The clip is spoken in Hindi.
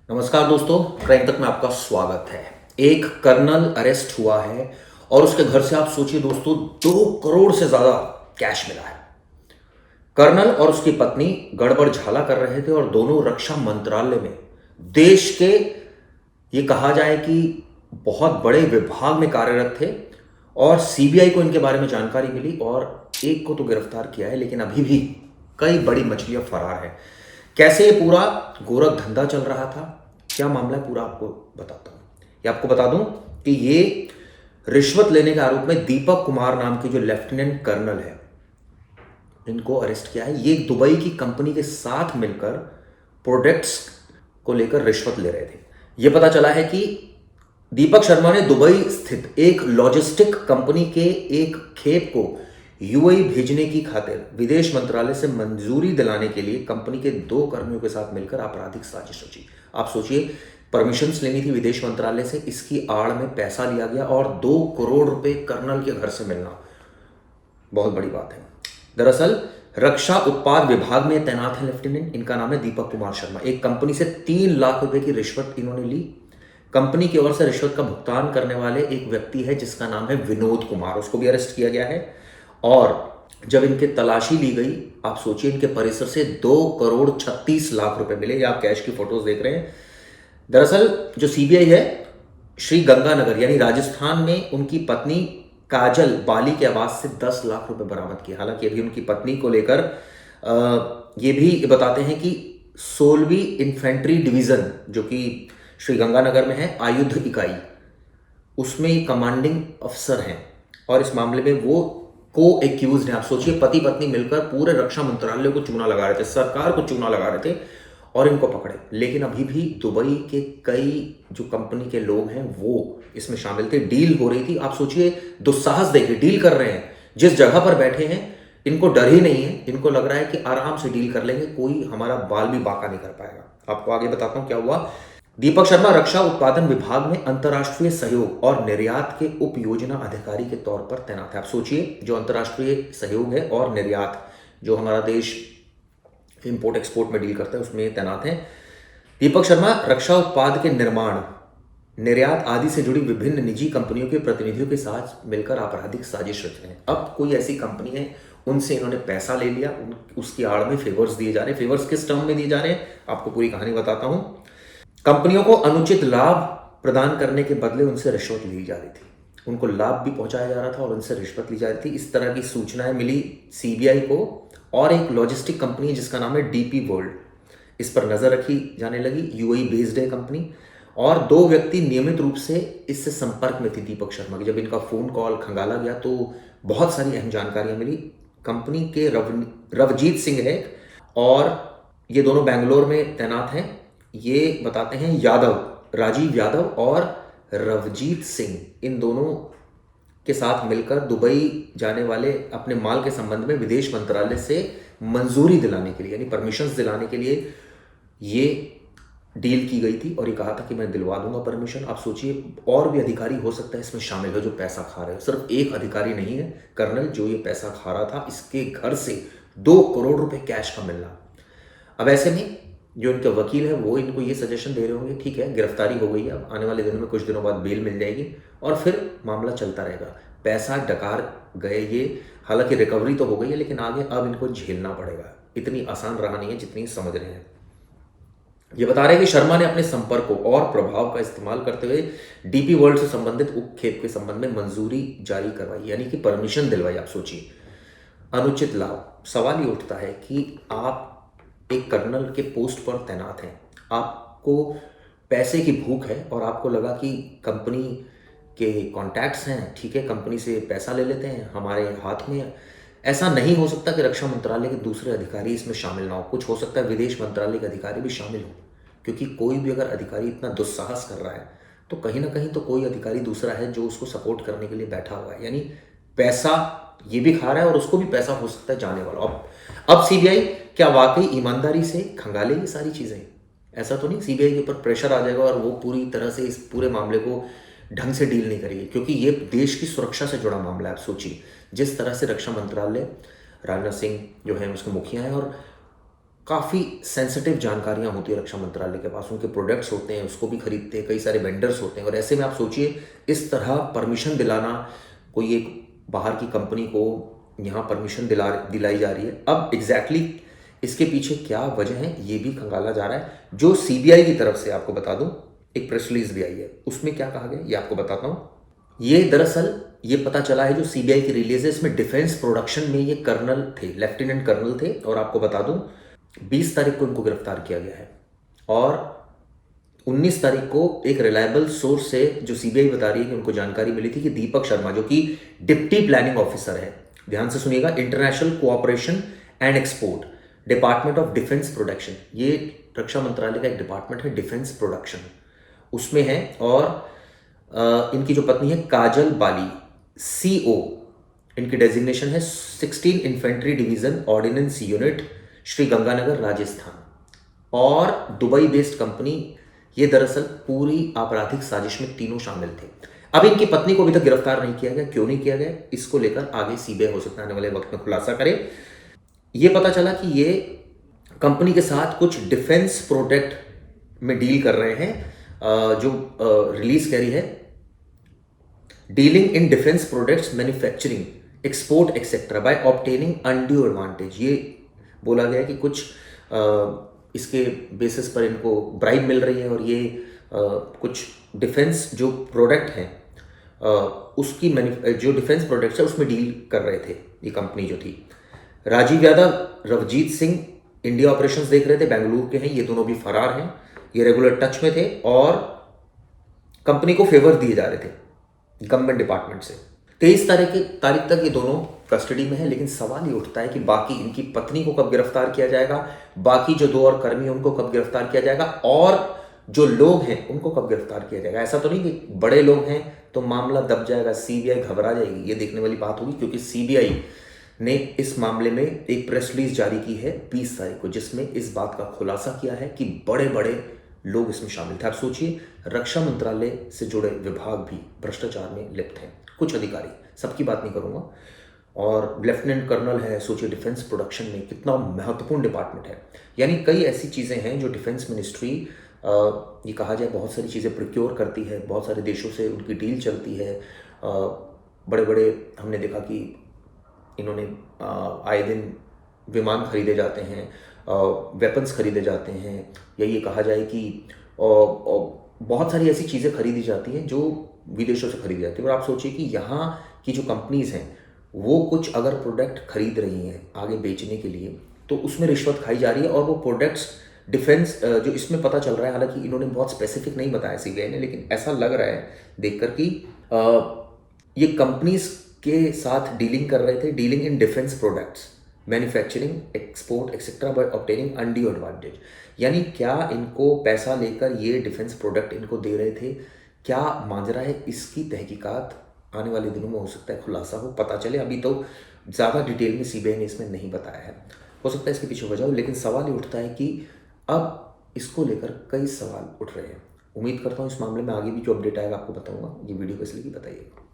नमस्कार दोस्तों, क्राइम तक में आपका स्वागत है। एक कर्नल अरेस्ट हुआ है और उसके घर से आप सोचिए दोस्तों 2 करोड़ से ज्यादा कैश मिला है। कर्नल और उसकी पत्नी गड़बड़ झाला कर रहे थे और दोनों रक्षा मंत्रालय में देश के ये कहा जाए कि बहुत बड़े विभाग में कार्यरत थे और सीबीआई को इनके बारे में जानकारी मिली और एक को तो गिरफ्तार किया है, लेकिन अभी भी कई बड़ी मछलियां फरार है। कैसे ये पूरा गोरख धंधा चल रहा था, क्या मामला है, पूरा आपको बताता हूं। ये आपको बता दूं कि ये रिश्वत लेने के आरोप में दीपक कुमार नाम के जो लेफ्टिनेंट कर्नल है, इनको अरेस्ट किया है। ये दुबई की कंपनी के साथ मिलकर प्रोडक्ट्स को लेकर रिश्वत ले रहे थे। ये पता चला है कि दीपक शर्मा ने दुबई स्थित एक लॉजिस्टिक कंपनी के एक खेप को यूएई भेजने की खातिर विदेश मंत्रालय से मंजूरी दिलाने के लिए कंपनी के 2 कर्मियों के साथ मिलकर आपराधिक साजिश रची। आप सोचिए, परमिशंस लेनी थी विदेश मंत्रालय से, इसकी आड़ में पैसा लिया गया और 2 करोड़ रुपए कर्नल के घर से मिलना बहुत बड़ी बात है। दरअसल रक्षा उत्पाद विभाग में तैनात है लेफ्टिनेंट, इनका नाम है दीपक कुमार शर्मा। एक कंपनी से 3 लाख रुपए की रिश्वत इन्होंने ली। कंपनी की ओर से रिश्वत का भुगतान करने वाले एक व्यक्ति है जिसका नाम है विनोद कुमार, उसको भी अरेस्ट किया गया है। और जब इनके तलाशी ली गई, आप सोचिए, इनके परिसर से 2 करोड़ 36 लाख रुपए मिले। या आप कैश की फोटोज देख रहे हैं। दरअसल जो सीबीआई है, श्री गंगानगर यानी राजस्थान में उनकी पत्नी काजल बाली के आवास से 10 लाख रुपए बरामद किए। हालांकि अभी उनकी पत्नी को लेकर ये भी बताते हैं कि 16वीं इन्फेंट्री डिवीजन जो कि श्री गंगानगर में है, आयुध इकाई, उसमें कमांडिंग अफसर हैं और इस मामले में वो को एक्यूज हैं। आप सोचिए, पति पत्नी मिलकर पूरे रक्षा मंत्रालय को चूना लगा रहे थे, सरकार को चूना लगा रहे थे और इनको पकड़े। लेकिन अभी भी दुबई के कई जो कंपनी के लोग हैं वो इसमें शामिल थे। डील हो रही थी। आप सोचिए, दुस्साहस देखिए, डील कर रहे हैं, जिस जगह पर बैठे हैं इनको डर ही नहीं है, इनको लग रहा है कि आराम से डील कर लेंगे, कोई हमारा बाल भी बांका नहीं कर पाएगा। आपको आगे बताता हूं क्या हुआ। दीपक शर्मा रक्षा उत्पादन विभाग में अंतर्राष्ट्रीय सहयोग और निर्यात के उप योजना अधिकारी के तौर पर तैनात है। आप सोचिए, जो अंतर्राष्ट्रीय सहयोग है और निर्यात, जो हमारा देश इंपोर्ट एक्सपोर्ट में डील करता है, उसमें तैनात है। दीपक शर्मा रक्षा उत्पाद के निर्माण, निर्यात आदि से जुड़ी विभिन्न निजी कंपनियों के प्रतिनिधियों के साथ मिलकर आपराधिक साजिश रच रहे हैं। अब कोई ऐसी कंपनी है, उनसे इन्होंने पैसा ले लिया, उसकी आड़ में फेवर्स दिए जा रहे हैं। फेवर्स किस टर्म में दिए जा रहे हैं, आपको पूरी कहानी बताता हूं। कंपनियों को अनुचित लाभ प्रदान करने के बदले उनसे रिश्वत ली जा रही थी। उनको लाभ भी पहुंचाया जा रहा था और उनसे रिश्वत ली जा रही थी। इस तरह की सूचनाएं मिली सीबीआई को और एक लॉजिस्टिक कंपनी जिसका नाम है डीपी वर्ल्ड, इस पर नजर रखी जाने लगी। यूएई बेस्ड है कंपनी और 2 व्यक्ति नियमित रूप से इससे संपर्क में थे दीपक शर्मा की। जब इनका फोन कॉल खंगाला गया तो बहुत सारी अहम जानकारियां मिली। कंपनी के रवजीत सिंह है और ये दोनों बैंगलोर में तैनात हैं। ये बताते हैं यादव, राजीव यादव और रवजीत सिंह, इन दोनों के साथ मिलकर दुबई जाने वाले अपने माल के संबंध में विदेश मंत्रालय से मंजूरी दिलाने के लिए, यानी परमिशंस दिलाने के लिए ये डील की गई थी। और ये कहा था कि मैं दिलवा दूंगा परमिशन। आप सोचिए, और भी अधिकारी हो सकता है इसमें शामिल हो जो पैसा खा रहे हो। सिर्फ एक अधिकारी नहीं है कर्नल जो ये पैसा खा रहा था। इसके घर से 2 करोड़ रुपए कैश का मिलना। अब ऐसे में जो इनके वकील है वो इनको ये सजेशन दे रहे होंगे, ठीक है, गिरफ्तारी हो गई है, अब आने वाले दिनों में कुछ दिनों बाद बेल मिल जाएगी और फिर मामला चलता रहेगा। पैसा डकार गए ये, हालांकि रिकवरी तो हो गई है, लेकिन आगे अब इनको झेलना पड़ेगा। इतनी आसान रहा नहीं है जितनी समझ रहे हैं। ये बता रहे हैं कि शर्मा ने अपने संपर्कों और प्रभाव का इस्तेमाल करते हुए डीपी वर्ल्ड से संबंधित उपखेप के संबंध में मंजूरी जारी करवाई, यानी कि परमिशन दिलवाई। आप सोचिए, अनुचित लाभ। सवाल ये उठता है कि आप एक कर्नल के पोस्ट पर तैनात हैं, आपको पैसे की भूख है और आपको लगा कि कंपनी के कॉन्टैक्ट्स हैं, ठीक है, कंपनी से पैसा ले लेते हैं, हमारे हाथ में। ऐसा नहीं हो सकता कि रक्षा मंत्रालय के दूसरे अधिकारी इसमें शामिल ना हो। कुछ हो सकता है विदेश मंत्रालय के अधिकारी भी शामिल हो, क्योंकि कोई भी अगर अधिकारी इतना दुस्साहस कर रहा है तो कहीं ना कहीं तो कोई अधिकारी दूसरा है जो उसको सपोर्ट करने के लिए बैठा हुआ है, यानी पैसा ये भी खा रहा है और उसको भी पैसा हो सकता है जाने वाला। अब सीबीआई क्या वाकई ईमानदारी से खंगालेगी सारी चीजें? ऐसा तो नहीं सीबीआई के ऊपर प्रेशर आ जाएगा और वो पूरी तरह से इस पूरे मामले को ढंग से डील नहीं करेगी, क्योंकि ये देश की सुरक्षा से जुड़ा मामला है। आप सोचिए, जिस तरह से रक्षा मंत्रालय, राजनाथ सिंह जो है उसके मुखिया हैं और काफ़ी सेंसिटिव जानकारियां होती है रक्षा मंत्रालय के पास, उनके प्रोडक्ट्स होते हैं, उसको भी खरीदते हैं, कई सारे वेंडर्स होते हैं। और ऐसे में आप सोचिए इस तरह परमिशन दिलाना, कोई एक बाहर की कंपनी को यहाँ परमिशन दिलाई जा रही है। अब एग्जैक्टली इसके पीछे क्या वजह है ये भी खंगाला जा रहा है। जो सीबीआई की तरफ से आपको बता दूं, एक प्रेस रिलीज भी आई है, उसमें क्या कहा गया ये आपको बताता हूं। ये दरअसल ये पता चला है, जो सीबीआई की रिलीज है इसमें डिफेंस प्रोडक्शन में ये कर्नल थे, लेफ्टिनेंट कर्नल थे। और आपको बता दूं 20 तारीख को इनको गिरफ्तार किया गया है और 19 तारीख को एक रिलायबल सोर्स से जो सीबीआई बता रही है कि उनको जानकारी मिली थी कि दीपक शर्मा, जो कि डिप्टी प्लानिंग ऑफिसर है, ध्यान से सुनिएगा, international cooperation and export, department of defence production, ये रक्षा मंत्रालय का एक डिपार्टमेंट है डिफेंस प्रोडक्शन, उसमें है। और इनकी जो पत्नी है काजल बाली, सीओ, इनकी डेजिग्नेशन है 16 infantry division ordnance unit, Shri Ganganagar, Rajasthan, और दुबई बेस्ड कंपनी। ये दरअसल पूरी आपराधिक साजिश में तीनों शामिल थे। अब इनकी पत्नी को अभी तक गिरफ्तार नहीं किया गया, क्यों नहीं किया गया, इसको लेकर आगे सीबीआई हो सकता है आने वाले वक्त में खुलासा करे। ये पता चला कि ये कंपनी के साथ कुछ डिफेंस प्रोडक्ट में डील कर रहे हैं, जो रिलीज करी है, dealing in defence products manufacturing export etcetera by obtaining undue advantage. ये बोला गया कि कुछ इसके बेसिस पर इनको ब्राइब मिल रही है और ये कुछ डिफेंस जो प्रोडक्ट हैं उसकी जो डिफेंस प्रोडक्ट्स है उसमें डील कर रहे थे ये कंपनी जो थी। राजीव यादव, रवजीत सिंह इंडिया ऑपरेशंस देख रहे थे, बेंगलुरु के हैं, ये दोनों भी फरार हैं, ये रेगुलर टच में थे और कंपनी को फेवर दिए जा रहे थे गवर्नमेंट डिपार्टमेंट से। 23 तारीख तक ये दोनों कस्टडी में है। लेकिन सवाल ये उठता है कि बाकी इनकी पत्नी को कब गिरफ्तार किया जाएगा, बाकी जो 2 और कर्मी हैं उनको कब गिरफ्तार किया जाएगा, और जो लोग हैं उनको कब गिरफ्तार किया जाएगा। ऐसा तो नहीं कि बड़े लोग हैं तो मामला दब जाएगा, सीबीआई घबरा जाएगी, ये देखने वाली बात होगी। क्योंकि सीबीआई ने इस मामले में एक प्रेस रिलीज जारी की है 20 तारीख को, जिसमें इस बात का खुलासा किया है कि बड़े बड़े लोग इसमें शामिल थे। आप सोचिए रक्षा मंत्रालय से जुड़े विभाग भी भ्रष्टाचार में लिप्त हैं, कुछ अधिकारी, सबकी बात नहीं करूंगा, और लेफ्टिनेंट कर्नल है। सोचिए डिफेंस प्रोडक्शन में कितना महत्वपूर्ण डिपार्टमेंट है। यानी कई ऐसी चीज़ें हैं जो डिफेंस मिनिस्ट्री, ये कहा जाए, बहुत सारी चीज़ें प्रिक्योर करती है, बहुत सारे देशों से उनकी डील चलती है। बड़े बड़े हमने देखा कि इन्होंने आए दिन विमान खरीदे जाते हैं, वेपन्स खरीदे जाते हैं, या ये कहा जाए कि बहुत सारी ऐसी चीज़ें खरीदी जाती हैं जो विदेशों से खरीदी जाती है। और आप सोचिए कि यहाँ की जो कंपनीज़ हैं वो कुछ अगर प्रोडक्ट खरीद रही हैं आगे बेचने के लिए, तो उसमें रिश्वत खाई जा रही है। और वो प्रोडक्ट्स डिफेंस जो इसमें पता चल रहा है, हालांकि इन्होंने बहुत स्पेसिफिक नहीं बताया सीबीआई ने, लेकिन ऐसा लग रहा है देखकर कि ये कंपनीज के साथ डीलिंग कर रहे थे, dealing in defence products manufacturing export etcetera by obtaining undue advantage. यानी क्या इनको पैसा लेकर ये डिफेंस प्रोडक्ट इनको दे रहे थे, क्या मांजरा है, इसकी तहकीकात आने वाले दिनों में हो सकता है खुलासा हो, पता चले। अभी तो ज़्यादा डिटेल में सीबीआई ने इसमें नहीं बताया है, हो सकता है इसके पीछे वजह हो। लेकिन सवाल ये उठता है कि अब इसको लेकर कई सवाल उठ रहे हैं। उम्मीद करता हूँ इस मामले में आगे भी जो अपडेट आएगा आपको बताऊंगा। ये वीडियो कैसी लगी बताइएगा।